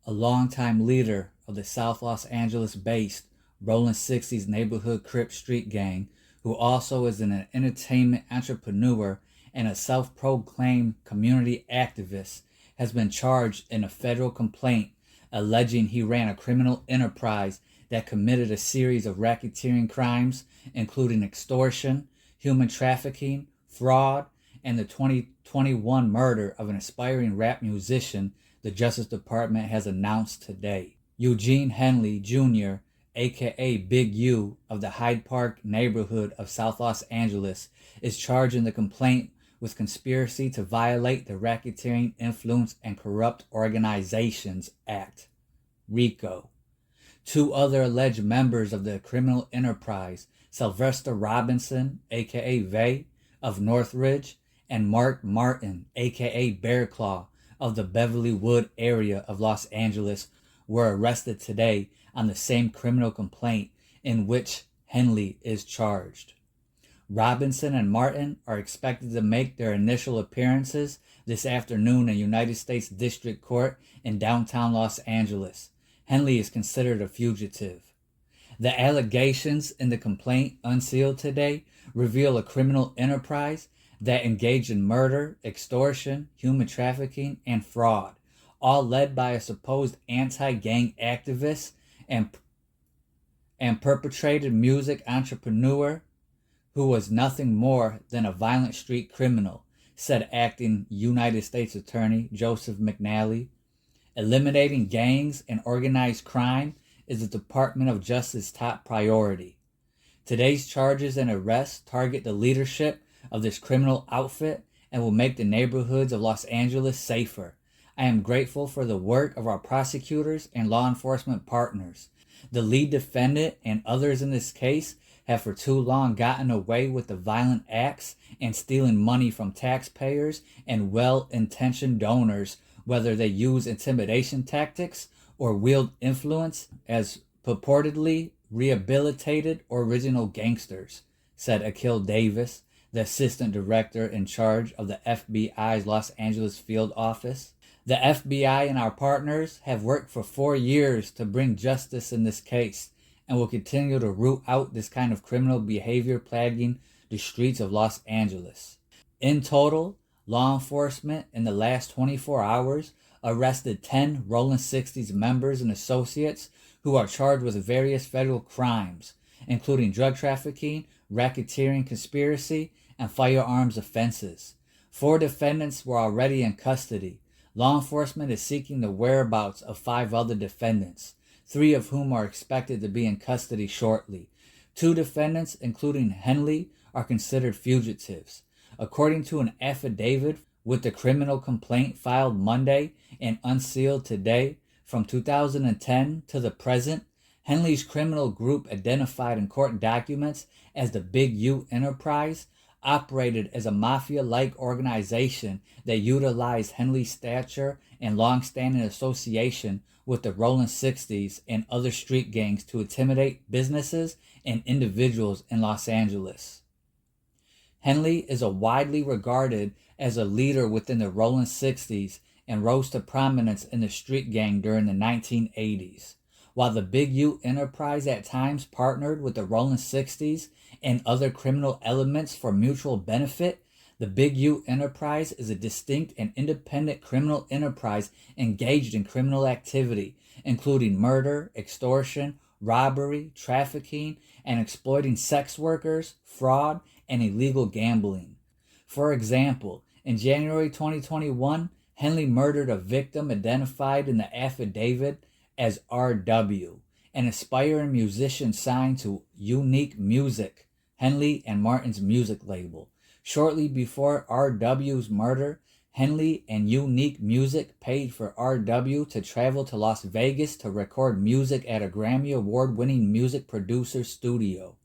a longtime leader of the South Los Angeles-based Rollin 60's Neighborhood Crips street gang, who also is an entertainment entrepreneur and a self-proclaimed community activist, has been charged in a federal complaint alleging he ran a criminal enterprise that committed a series of racketeering crimes, including extortion, human trafficking, fraud, and the 2021 murder of an aspiring rap musician, the Justice Department has announced today. Eugene Henley, Jr., aka Big U, of the Hyde Park neighborhood of South Los Angeles, is charged in the complaint with conspiracy to violate the Racketeering, Influence, and Corrupt Organizations Act, RICO. Two other alleged members of the criminal enterprise, Sylvester Robinson, aka Vay, of Northridge, and Mark Martin, aka Bearclaw, of the Beverly Wood area of Los Angeles, were arrested today on the same criminal complaint in which Henley is charged. Robinson and Martin are expected to make their initial appearances this afternoon in United States District Court in downtown Los Angeles. Henley is considered a fugitive. The allegations in the complaint, unsealed today, reveal a criminal enterprise that engaged in murder, extortion, human trafficking, and fraud, all led by a supposed anti-gang activist and perpetrated music entrepreneur who was nothing more than a violent street criminal, said acting United States Attorney Joseph McNally. Eliminating gangs and organized crime is the Department of Justice's top priority. Today's charges and arrests target the leadership of this criminal outfit and will make the neighborhoods of Los Angeles safer. I am grateful for the work of our prosecutors and law enforcement partners. The lead defendant and others in this case have for too long gotten away with the violent acts and stealing money from taxpayers and well-intentioned donors, whether they use intimidation tactics or wield influence as purportedly rehabilitated original gangsters, said Akil Davis, the assistant director in charge of the FBI's Los Angeles field office. The FBI and our partners have worked for 4 years to bring justice in this case and will continue to root out this kind of criminal behavior plaguing the streets of Los Angeles. In total, law enforcement in the last 24 hours arrested 10 Rollin 60's members and associates who are charged with various federal crimes, including drug trafficking, racketeering conspiracy, and firearms offenses. 4 defendants were already in custody. Law enforcement is seeking the whereabouts of 5 other defendants, 3 of whom are expected to be in custody shortly. 2 defendants, including Henley, are considered fugitives. According to an affidavit with the criminal complaint filed Monday and unsealed today, from 2010 to the present, Henley's criminal group, identified in court documents as the Big U Enterprise, operated as a mafia-like organization that utilized Henley's stature and long-standing association with the Rollin 60's and other street gangs to intimidate businesses and individuals in Los Angeles. Henley is widely regarded as a leader within the Rollin 60's and rose to prominence in the street gang during the 1980s. While the Big U Enterprise at times partnered with the Rollin 60's and other criminal elements for mutual benefit, the Big U Enterprise is a distinct and independent criminal enterprise engaged in criminal activity, including murder, extortion, robbery, trafficking, and exploiting sex workers, fraud, and illegal gambling. For example, in January 2021, Henley murdered a victim identified in the affidavit as R.W., an aspiring musician signed to Unique Music, Henley and Martin's music label. Shortly before R.W.'s murder, Henley and Unique Music paid for R.W. to travel to Las Vegas to record music at a Grammy Award-winning music producer's studio.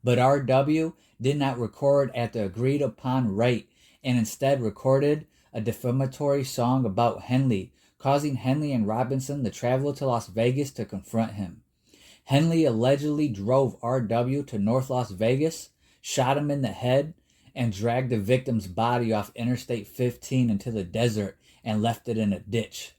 But R.W. did not record at the agreed-upon rate and instead recorded a defamatory song about Henley, causing Henley and Robinson to travel to Las Vegas to confront him. Henley allegedly drove R.W. to North Las Vegas, shot him in the head, and dragged the victim's body off Interstate 15 into the desert and left it in a ditch.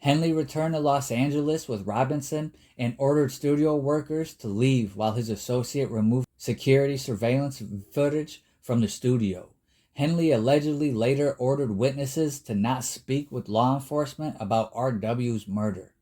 Henley returned to Los Angeles with Robinson and ordered studio workers to leave while his associate removed security surveillance footage from the studio. Henley allegedly later ordered witnesses to not speak with law enforcement about R.W.'s murder.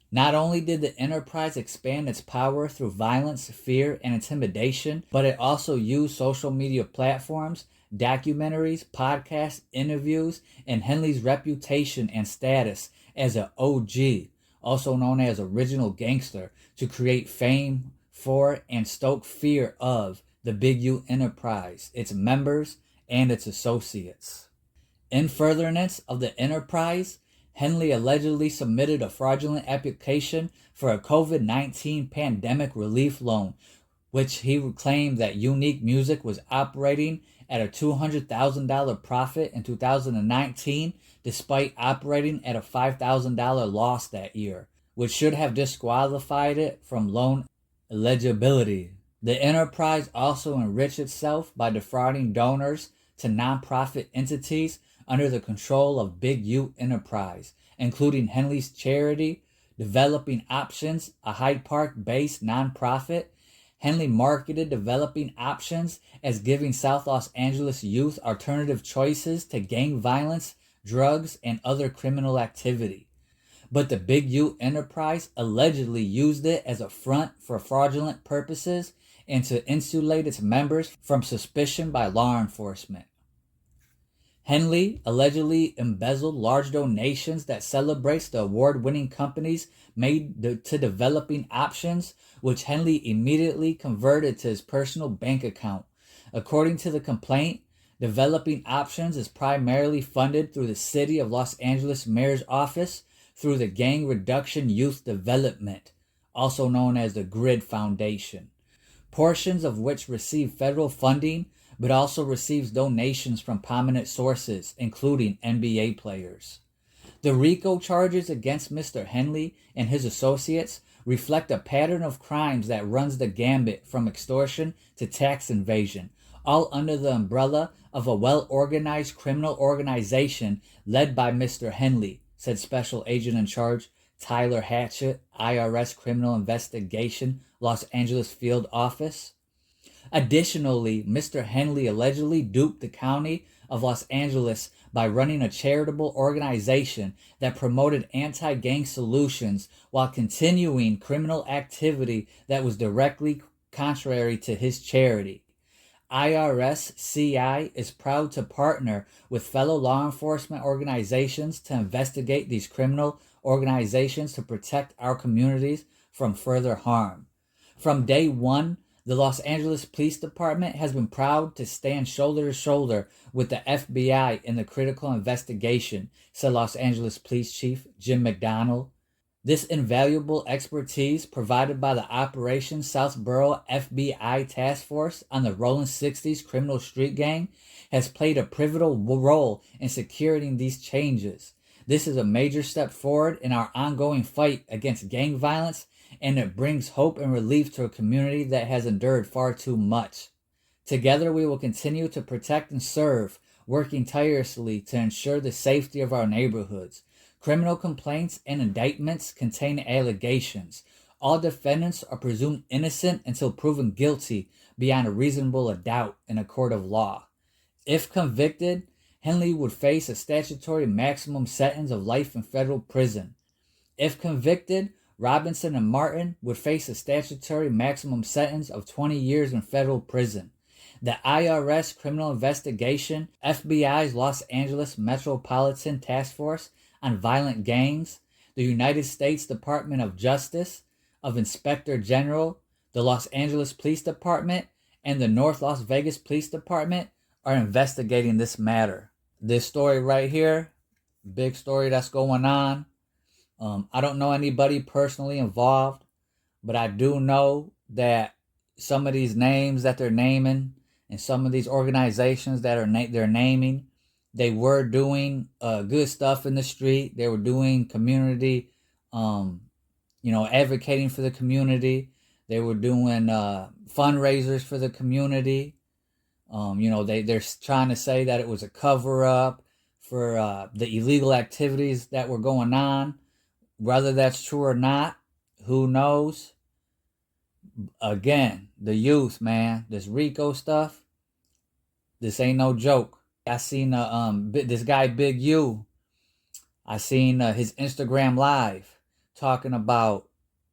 Not only did the enterprise expand its power through violence, fear, and intimidation, but it also used social media platforms, documentaries, podcasts, interviews, and Henley's reputation and status as an OG, also known as original gangster, to create fame for and stoke fear of the Big U enterprise, its members, and its associates. In furtherance of the enterprise, Henley allegedly submitted a fraudulent application for a COVID-19 pandemic relief loan, which he claimed that Unique Music was operating at a $200,000 profit in 2019, despite operating at a $5,000 loss that year, which should have disqualified it from loan eligibility. The enterprise also enriched itself by defrauding donors to nonprofit entities under the control of Big U Enterprise, including Henley's charity, Developing Options, a Hyde Park-based nonprofit. Henley marketed Developing Options as giving South Los Angeles youth alternative choices to gang violence, drugs, and other criminal activity. But the Big U Enterprise allegedly used it as a front for fraudulent purposes and to insulate its members from suspicion by law enforcement. Henley allegedly embezzled large donations that celebrates the award-winning companies made to Developing Options, which Henley immediately converted to his personal bank account. According to the complaint, Developing Options is primarily funded through the City of Los Angeles Mayor's Office through the Gang Reduction Youth Development, also known as the GRID Foundation, portions of which receive federal funding but also receives donations from prominent sources, including NBA players. The RICO charges against Mr. Henley and his associates reflect a pattern of crimes that runs the gambit from extortion to tax evasion, all under the umbrella of a well-organized criminal organization led by Mr. Henley, said Special Agent in Charge Tyler Hatchett, IRS Criminal Investigation, Los Angeles Field Office. Additionally, Mr. Henley allegedly duped the county of Los Angeles by running a charitable organization that promoted anti-gang solutions while continuing criminal activity that was directly contrary to his charity. IRS CI is proud to partner with fellow law enforcement organizations to investigate these criminal organizations to protect our communities from further harm. From day one, the Los Angeles Police Department has been proud to stand shoulder to shoulder with the FBI in the critical investigation, said Los Angeles Police Chief Jim McDonald. This invaluable expertise provided by the Operation Southborough FBI Task Force on the Rollin 60's criminal street gang has played a pivotal role in securing these changes. This is a major step forward in our ongoing fight against gang violence, and it brings hope and relief to a community that has endured far too much. Together we will continue to protect and serve, working tirelessly to ensure the safety of our neighborhoods. Criminal complaints and indictments contain allegations. All defendants are presumed innocent until proven guilty beyond a reasonable doubt in a court of law. If convicted, Henley would face a statutory maximum sentence of life in federal prison. If convicted, Robinson and Martin would face a statutory maximum sentence of 20 years in federal prison. The IRS Criminal Investigation, FBI's Los Angeles Metropolitan Task Force on Violent Gangs, the United States Department of Justice, of Inspector General, the Los Angeles Police Department, and the North Las Vegas Police Department are investigating this matter. This story right here, big story that's going on. I don't know anybody personally involved, but I do know that some of these names that they're naming and some of these organizations that they're naming, they were doing good stuff in the street. They were doing community, advocating for the community. They were doing fundraisers for the community. They're trying to say that it was a cover-up for the illegal activities that were going on. Whether that's true or not, who knows? Again, the youth, man, this RICO stuff, this ain't no joke. I seen this guy Big U. I seen his Instagram live talking about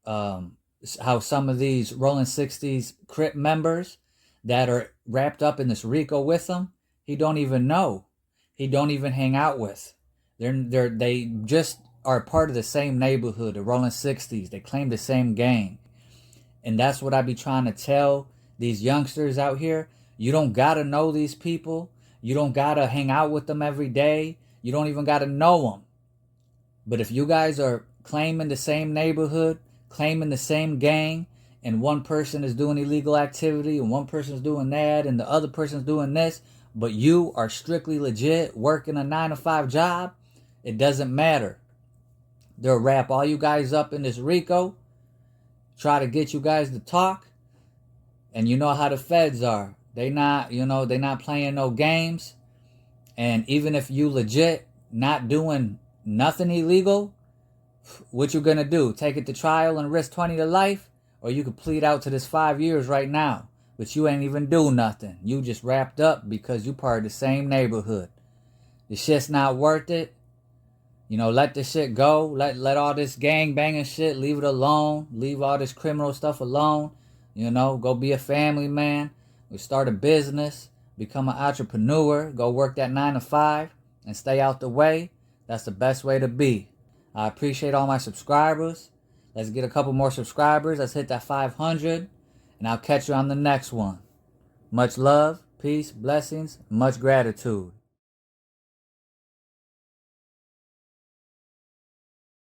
how some of these Rollin 60's Crip members that are wrapped up in this RICO with him, he don't even know. He don't even hang out with. They just are part of the same neighborhood, the Rollin 60's. They claim the same gang. And that's what I be trying to tell these youngsters out here. You don't gotta know these people. You don't gotta hang out with them every day. You don't even gotta know them. But if you guys are claiming the same neighborhood, claiming the same gang, and one person is doing illegal activity, and one person is doing that, and the other person is doing this, but you are strictly legit working a 9-to-5 job, it doesn't matter. They'll wrap all you guys up in this RICO, try to get you guys to talk, and you know how the feds are. They not playing no games. And even if you legit not doing nothing illegal, what you gonna do? Take it to trial and risk 20 to life? Or you could plead out to this 5 years right now, but you ain't even do nothing. You just wrapped up because you part of the same neighborhood. The shit's not worth it. Let this shit go. Let all this gang banging shit, leave it alone. Leave all this criminal stuff alone. Go be a family man. We start a business. Become an entrepreneur. Go work that 9-to-5 and stay out the way. That's the best way to be. I appreciate all my subscribers. Let's get a couple more subscribers. Let's hit that 500. And I'll catch you on the next one. Much love, peace, blessings, much gratitude.